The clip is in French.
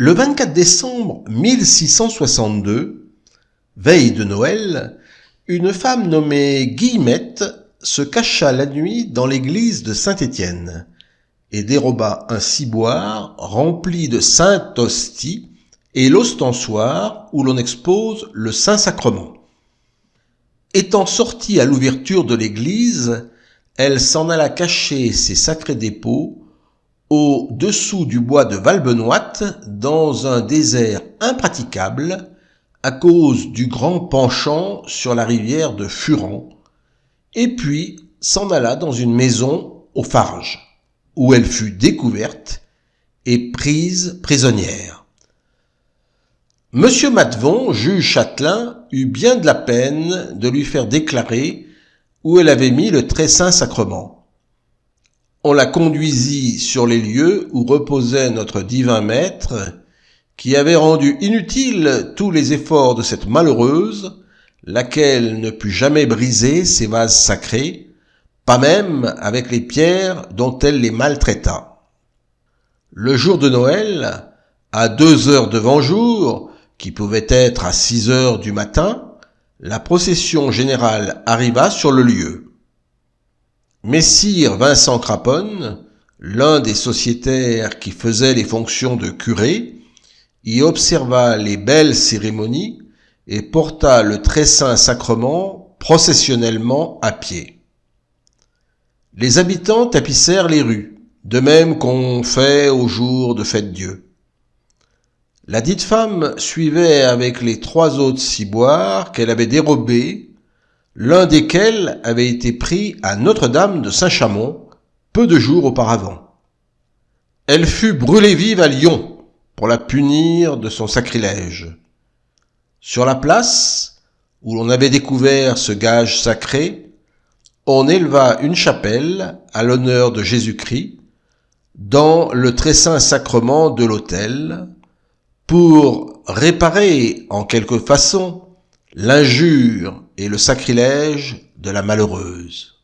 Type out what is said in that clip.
Le 24 décembre 1662, veille de Noël, une femme nommée Guillemette se cacha la nuit dans l'église de Saint-Étienne et déroba un ciboire rempli de sainte hostie et l'ostensoir où l'on expose le Saint-Sacrement. Étant sortie à l'ouverture de l'église, elle s'en alla cacher ses sacrés dépôts au-dessous du bois de Valbenoîte, dans un désert impraticable à cause du grand penchant sur la rivière de Furan, et puis s'en alla dans une maison au Farges, où elle fut découverte et prise prisonnière. Monsieur Matvon, juge châtelain, eut bien de la peine de lui faire déclarer où elle avait mis le très saint sacrement. On la conduisit sur les lieux où reposait notre divin maître, qui avait rendu inutiles tous les efforts de cette malheureuse, laquelle ne put jamais briser ses vases sacrés, pas même avec les pierres dont elle les maltraita. Le jour de Noël, à 2 heures devant jour, qui pouvait être à 6 heures du matin, la procession générale arriva sur le lieu. Messire Vincent Craponne, l'un des sociétaires qui faisait les fonctions de curé, y observa les belles cérémonies et porta le très saint sacrement processionnellement à pied. Les habitants tapissèrent les rues, de même qu'on fait au jour de Fête-Dieu. La dite femme suivait avec les 3 autres ciboires qu'elle avait dérobés, l'un desquels avait été pris à Notre-Dame de Saint-Chamond peu de jours auparavant. Elle fut brûlée vive à Lyon pour la punir de son sacrilège. Sur la place où l'on avait découvert ce gage sacré, on éleva une chapelle à l'honneur de Jésus-Christ dans le très saint sacrement de l'autel pour réparer en quelque façon l'injure et le sacrilège de la malheureuse.